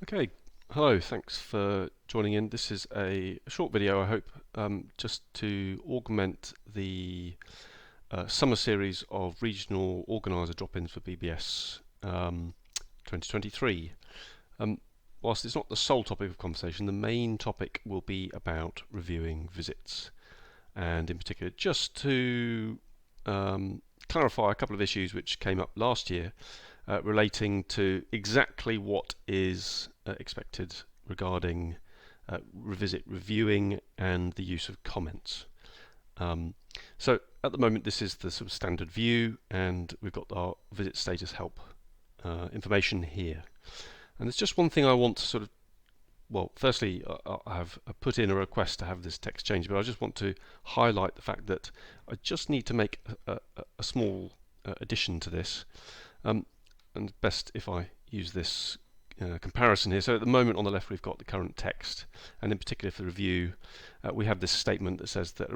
Okay, hello, thanks for joining in. This is a short video, I hope, just to augment the summer series of regional organiser drop-ins for BBS 2023. Whilst it's not the sole topic of conversation, the main topic will be about reviewing visits, and in particular just to clarify a couple of issues which came up last year relating to exactly what is expected regarding visit reviewing and the use of comments. So at the moment this is the sort of standard view, and we've got our visit status help information here. And there's just one thing I want to sort of, well, firstly I have put in a request to have this text changed, but I just want to highlight the fact that I just need to make a small addition to this. And best if I use this comparison here. So at the moment on the left we've got the current text, and in particular for the review we have this statement that says that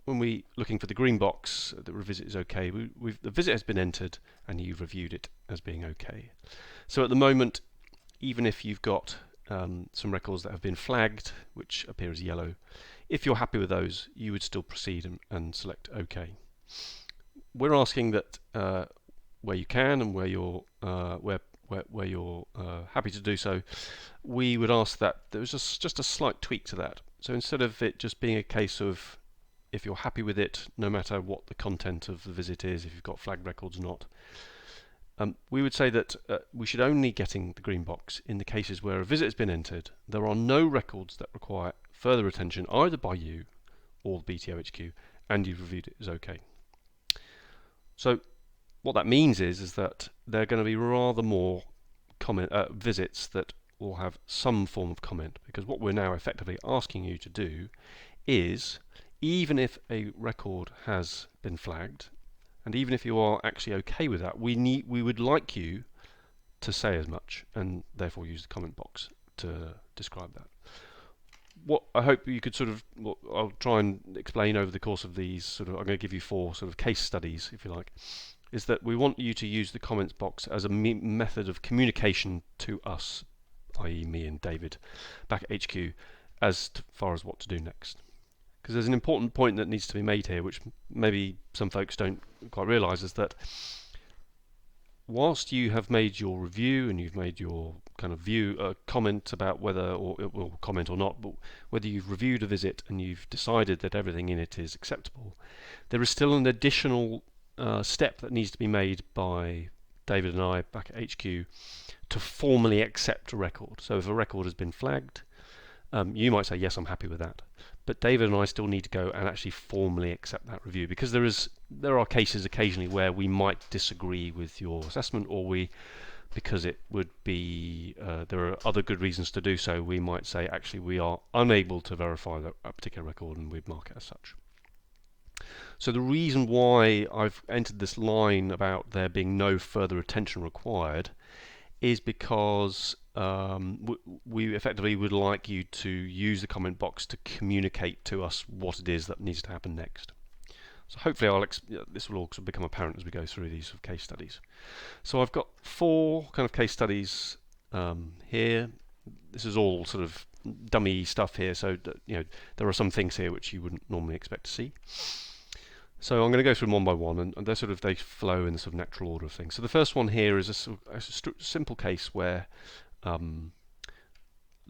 when we're looking for the green box, the revisit is okay. The visit has been entered and you've reviewed it as being okay. So at the moment, even if you've got some records that have been flagged, which appear as yellow, if you're happy with those, you would still proceed and select OK. We're asking that where you can and where you're happy to do so, we would ask that there was just a slight tweak to that. So instead of it just being a case of if you're happy with it, no matter what the content of the visit is, if you've got flagged records or not, we would say that we should only getting the green box in the cases where a visit has been entered, there are no records that require further attention either by you or the BTO HQ, and you've reviewed it as okay. So what that means is that there are going to be rather more visits that will have some form of comment, because what we're now effectively asking you to do is, even if a record has been flagged, and even if you are actually okay with that, we would like you to say as much, and therefore use the comment box to describe that. What I hope you could sort of, I'll try and explain over the course of these I'm going to give you 4 sort of case studies, if you like, is that we want you to use the comments box as a method of communication to us, i.e. me and David, back at HQ, as far as what to do next. Because there's an important point that needs to be made here, which maybe some folks don't quite realise, is that whilst you have made your review and you've made your kind of comment about whether, or it will comment or not, but whether you've reviewed a visit and you've decided that everything in it is acceptable, there is still an additional step that needs to be made by David and I back at HQ to formally accept a record. So if a record has been flagged, you might say, yes, I'm happy with that. But David and I still need to go and actually formally accept that review, because there are cases occasionally where we might disagree with your assessment, or because it would be, there are other good reasons to do so, we might say actually we are unable to verify a particular record, and we'd mark it as such. So the reason why I've entered this line about there being no further attention required is because we effectively would like you to use the comment box to communicate to us what it is that needs to happen next. So hopefully this will also become apparent as we go through these sort of case studies. So I've got 4 kind of case studies here. This is all sort of dummy stuff here, so there are some things here which you wouldn't normally expect to see. So I'm going to go through them one by one, and they flow in the sort of natural order of things. So the first one here is a simple case where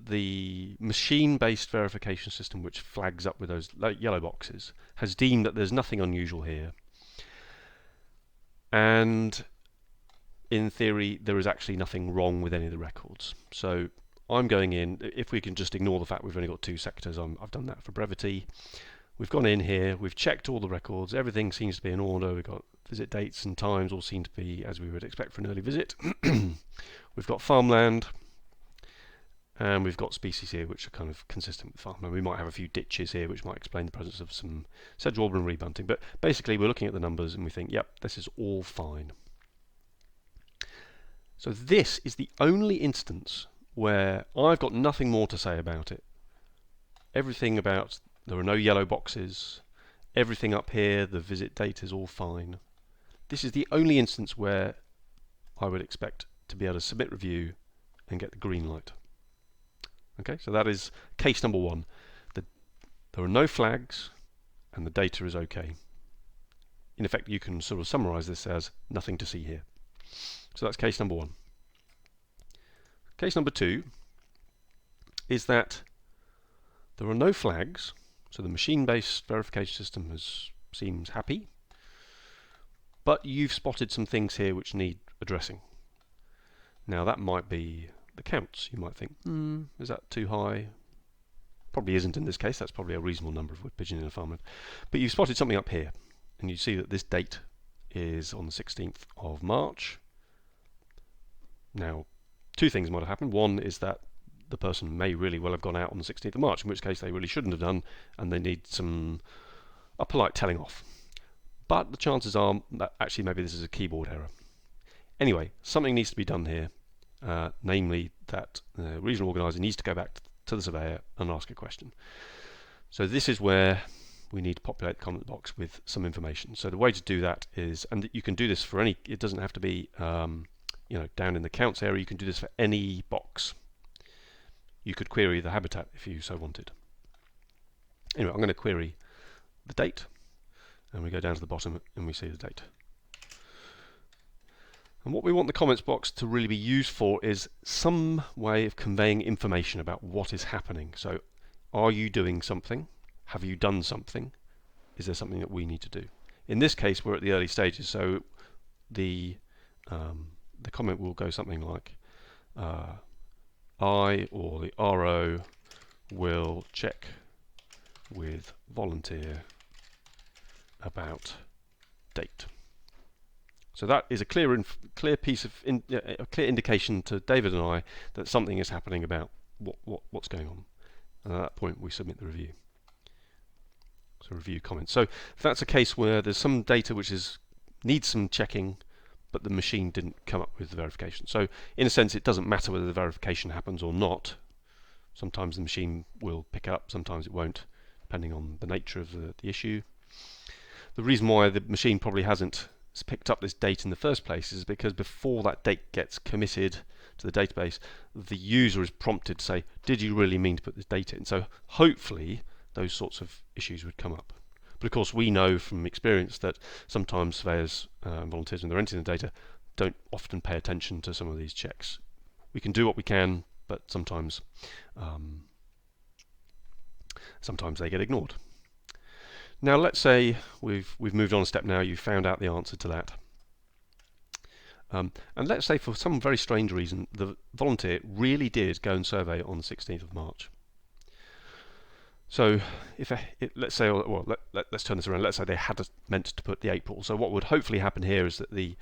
the machine-based verification system, which flags up with those yellow boxes, has deemed that there's nothing unusual here, and in theory there is actually nothing wrong with any of the records. So I'm going in, if we can just ignore the fact we've only got 2 sectors, I've done that for brevity. We've gone in here, we've checked all the records, everything seems to be in order, we've got visit dates and times all seem to be as we would expect for an early visit. We've got farmland, and we've got species here which are kind of consistent with farmland. We might have a few ditches here which might explain the presence of some sedge warbler and rebunting, but basically we're looking at the numbers and we think, yep, this is all fine. So this is the only instance where I've got nothing more to say about it. Everything about, there are no yellow boxes, everything up here, the visit date is all fine. This is the only instance where I would expect to be able to submit review and get the green light. Okay, so that is case number one. There are no flags and the data is okay. In effect, you can sort of summarize this as nothing to see here. So that's case number one. Case number two is that there are no flags, so the machine-based verification system seems happy, but you've spotted some things here which need addressing. Now that might be the counts. You might think, is that too high? Probably isn't in this case. That's probably a reasonable number of wood pigeon in a farmland. But you've spotted something up here, and you see that this date is on the 16th of March. Now, two things might have happened. One is that the person may really well have gone out on the 16th of March, in which case they really shouldn't have done, and they need a polite telling off. But the chances are that actually maybe this is a keyboard error. Anyway, something needs to be done here, namely that the regional organiser needs to go back to the surveyor and ask a question. So this is where we need to populate the comment box with some information. So the way to do that is, and you can do this for any, it doesn't have to be down in the counts area, you can do this for any box. You could query the habitat if you so wanted. Anyway, I'm going to query the date, and we go down to the bottom and we see the date. And what we want the comments box to really be used for is some way of conveying information about what is happening. So, are you doing something? Have you done something? Is there something that we need to do? In this case, we're at the early stages, so the comment will go something like, I or the RO will check with volunteer about date. So that is a clear piece of a clear indication to David and I that something is happening about what's going on. And at that point, we submit the review. So review comments. So if that's a case where there's some data which needs some checking, but the machine didn't come up with the verification. So in a sense, it doesn't matter whether the verification happens or not. Sometimes the machine will pick it up, sometimes it won't, depending on the nature of the issue. The reason why the machine probably hasn't picked up this date in the first place is because before that date gets committed to the database, the user is prompted to say, did you really mean to put this date in? So hopefully those sorts of issues would come up. But of course we know from experience that sometimes surveyors and volunteers, when they're entering the data, don't often pay attention to some of these checks. We can do what we can, but sometimes they get ignored. Now let's say we've moved on a step now, you've found out the answer to that. And let's say for some very strange reason the volunteer really did go and survey on the 16th of March. So let's say, let's turn this around, let's say they had meant to put the April. So what would hopefully happen here is that the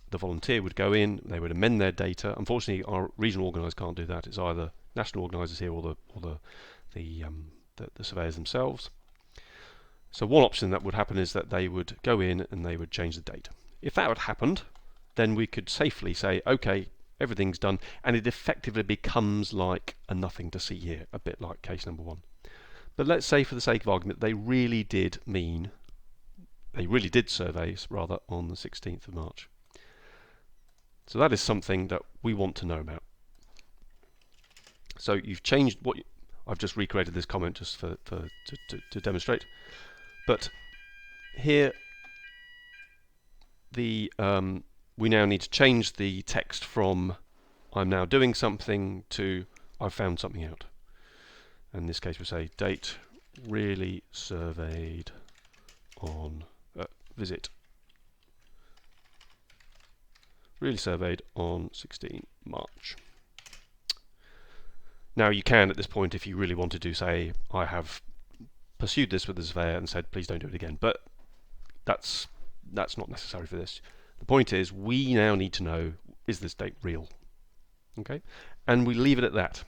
volunteer would go in, they would amend their data. Unfortunately our regional organisers can't do that, it's either national organisers here or the surveyors themselves. So one option that would happen is that they would go in and they would change the date. If that had happened, then we could safely say, okay, everything's done, and it effectively becomes like a nothing to see here, a bit like case number one. But let's say for the sake of argument, they really did surveys rather on the 16th of March. So that is something that we want to know about. So you've changed I've just recreated this comment just to demonstrate. But here, we now need to change the text from I'm now doing something to I've found something out. In this case, we say date really surveyed on visit. Really surveyed on 16 March. Now you can at this point, if you really wanted to, say I have pursued this with the surveyor and said please don't do it again, but that's not necessary for this. The point is we now need to know, is this date real? Okay, and we leave it at that.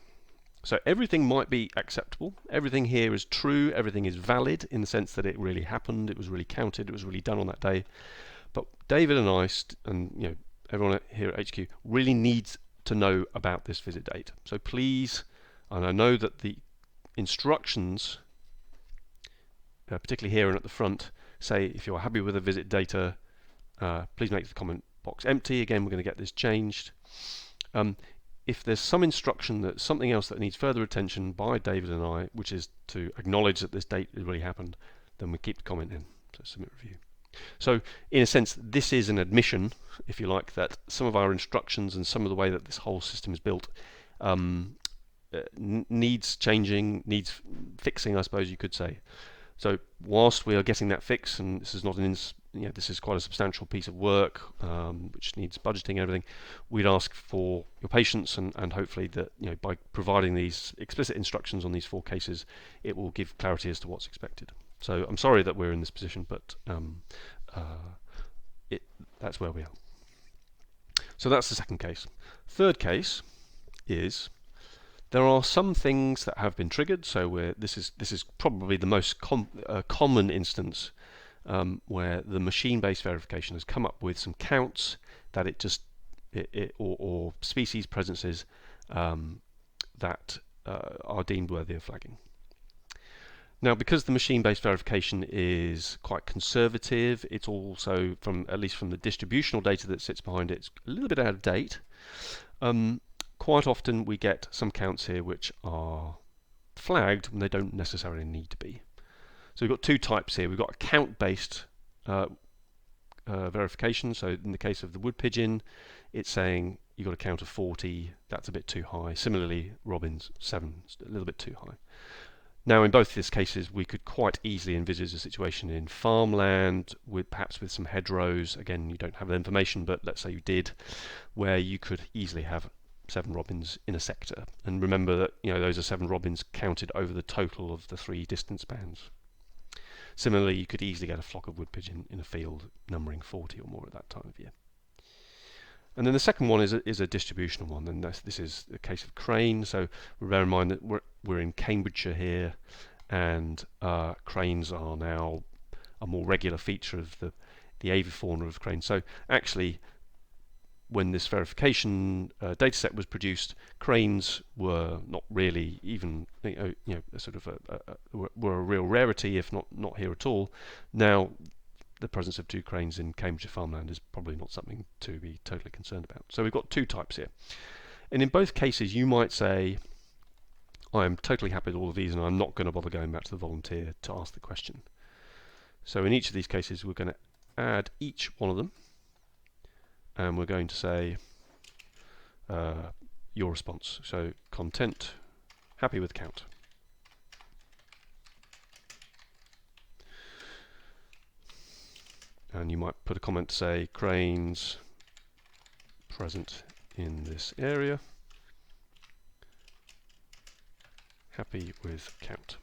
So everything might be acceptable, everything here is true, everything is valid in the sense that it really happened, it was really counted, it was really done on that day. But David and I and everyone here at HQ really needs to know about this visit date. So please, and I know that the instructions particularly here and at the front, say if you're happy with the visit data, please make the comment box empty. Again, we're going to get this changed. if there's some instruction that something else that needs further attention by David and I, which is to acknowledge that this date has really happened, then we keep the comment in. So submit review. So in a sense, this is an admission, if you like, that some of our instructions and some of the way that this whole system is built needs changing, needs fixing, I suppose you could say. So whilst we are getting that fix, and this is not this is quite a substantial piece of work which needs budgeting and everything, we'd ask for your patience and hopefully that by providing these explicit instructions on these 4 cases, it will give clarity as to what's expected. So I'm sorry that we're in this position, but that's where we are. So that's the second case. Third case is there are some things that have been triggered. So this is probably the most common instance where the machine-based verification has come up with some counts that or species presences that are deemed worthy of flagging. Now, because the machine-based verification is quite conservative, it's also, at least from the distributional data that sits behind it, it's a little bit out of date. Quite often we get some counts here which are flagged when they don't necessarily need to be. So we've got 2 types here. We've got a count-based verification. So in the case of the wood pigeon, it's saying you've got a count of 40. That's a bit too high. Similarly, robins, 7, a little bit too high. Now, in both these cases, we could quite easily envisage a situation in farmland, perhaps with some hedgerows. Again, you don't have that information, but let's say you did, where you could easily have 7 robins in a sector. And remember that those are 7 robins counted over the total of the 3 distance bands. Similarly, you could easily get a flock of wood pigeon in a field numbering 40 or more at that time of year. And then the second one is a distributional one, and this is the case of crane. So bear in mind that we're in Cambridgeshire here, and cranes are now a more regular feature of the avifauna of cranes. So actually, when this verification data set was produced, cranes were not really even were a real rarity, if not here at all. Now, the presence of 2 cranes in Cambridgeshire farmland is probably not something to be totally concerned about. So we've got 2 types here. And in both cases, you might say, I am totally happy with all of these and I'm not going to bother going back to the volunteer to ask the question. So in each of these cases, we're going to add each one of them. And we're going to say your response. So content, happy with count. And you might put a comment to say cranes present in this area, happy with count.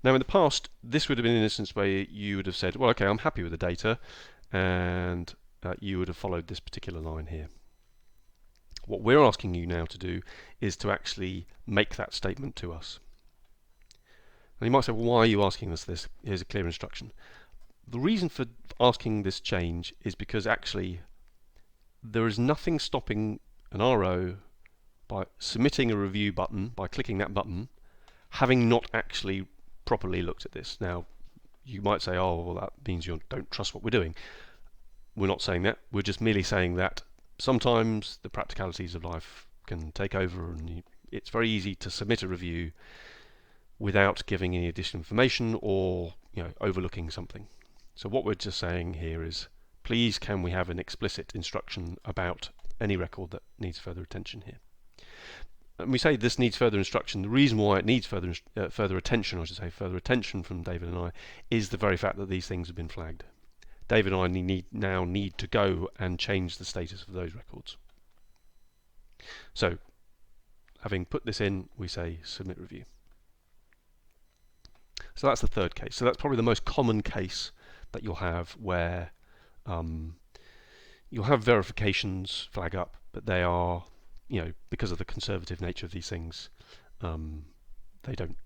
Now in the past, this would have been an instance where you would have said, well, okay, I'm happy with the data, and you would have followed this particular line here. What we're asking you now to do is to actually make that statement to us. And you might say, well, why are you asking us this? Here's a clear instruction. The reason for asking this change is because actually there is nothing stopping an RO by submitting a review button, by clicking that button, having not actually properly looked at this. Now, you might say, oh, well, that means you don't trust what we're doing. We're not saying that. We're just merely saying that sometimes the practicalities of life can take over, and it's very easy to submit a review without giving any additional information or overlooking something. So what we're just saying here is, please can we have an explicit instruction about any record that needs further attention here. And we say this needs further instruction. The reason why it needs further attention, I should say, further attention from David and I, is the very fact that these things have been flagged. David and I now need to go and change the status of those records. So, having put this in, we say submit review. So that's the third case. So that's probably the most common case that you'll have where you'll have verifications flag up, but they are, because of the conservative nature of these things, they don't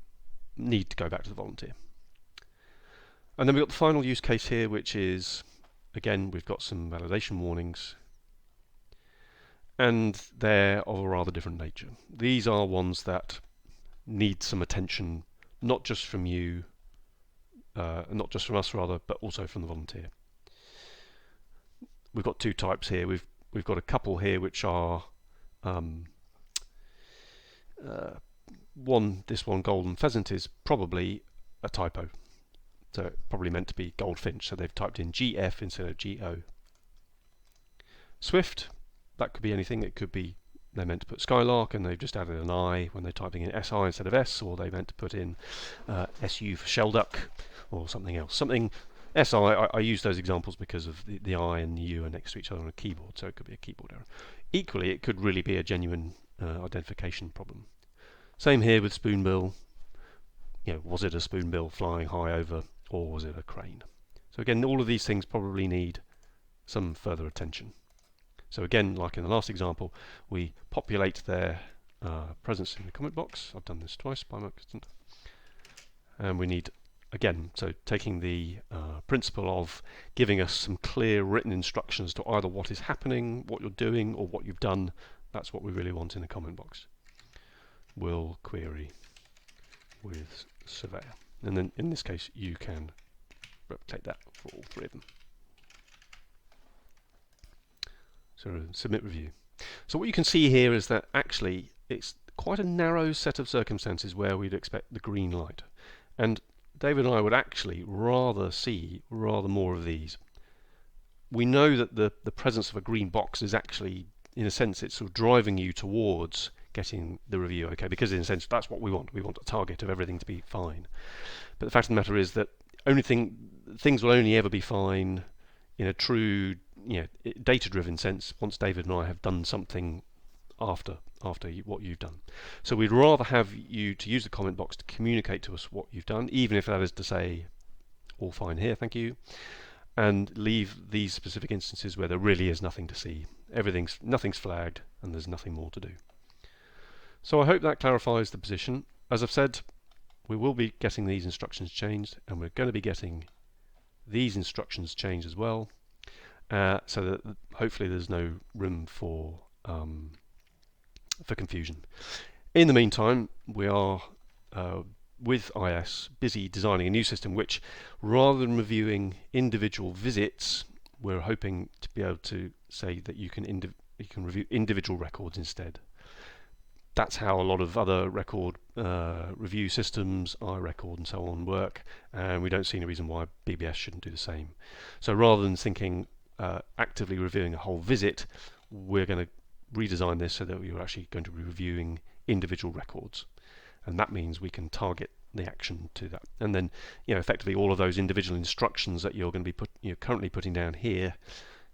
need to go back to the volunteer. And then we've got the final use case here, which is, again, we've got some validation warnings, and they're of a rather different nature. These are ones that need some attention, not just from you, not just from us rather, but also from the volunteer. We've got 2 types here. We've got a couple here which are this one golden pheasant is probably a typo. So it probably meant to be goldfinch, so they've typed in GF instead of GO. Swift, that could be anything. It could be they meant to put skylark and they've just added an I when they're typing in SI instead of S, or they meant to put in SU for shelduck or something else. Something SI, I use those examples because of the I and the U are next to each other on a keyboard, so it could be a keyboard error. Equally, it could really be a genuine identification problem. Same here with spoonbill. Was it a spoonbill flying high over, or was it a crane? So again, all of these things probably need some further attention. So again, like in the last example, we populate their presence in the comment box. I've done this twice by accident. And we need, again, so taking the principle of giving us some clear written instructions to either what is happening, what you're doing, or what you've done. That's what we really want in the comment box. Will query with surveyor. And then in this case, you can replicate that for all three of them. So submit review. So what you can see here is that actually it's quite a narrow set of circumstances where we'd expect the green light. And David and I would actually rather see more of these. We know that the presence of a green box is actually, in a sense, it's sort of driving you towards getting the review okay, because in a sense that's what we want. We want a target of everything to be fine. But the fact of the matter is that things will only ever be fine in a true data-driven sense once David and I have done something after what you've done. So we'd rather have you to use the comment box to communicate to us what you've done, even if that is to say, all fine here, thank you, and leave these specific instances where there really is nothing to see. Nothing's flagged, and there's nothing more to do. So I hope that clarifies the position. As I've said, we will be getting these instructions changed, and we're going to be getting these instructions changed as well, so that hopefully there's no room for confusion. In the meantime, we are with IS busy designing a new system which, rather than reviewing individual visits, we're hoping to be able to say that you can review individual records instead. That's how a lot of other record review systems, iRecord and so on, work, and we don't see any reason why BBS shouldn't do the same. So rather than thinking actively reviewing a whole visit, we're going to redesign this so that we're actually going to be reviewing individual records, and that means we can target the action to that. And then, effectively all of those individual instructions that you're going to be currently putting down here,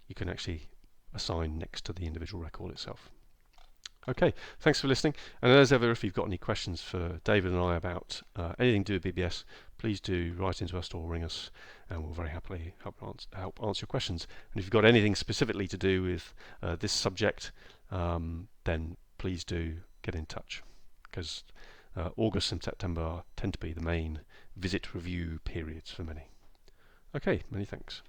you can actually assign next to the individual record itself. Okay, thanks for listening. And as ever, if you've got any questions for David and I about anything to do with BBS, please do write into us or ring us, and we'll very happily help answer your questions. And if you've got anything specifically to do with this subject, then please do get in touch, because August and September tend to be the main visit review periods for many. Okay, many thanks.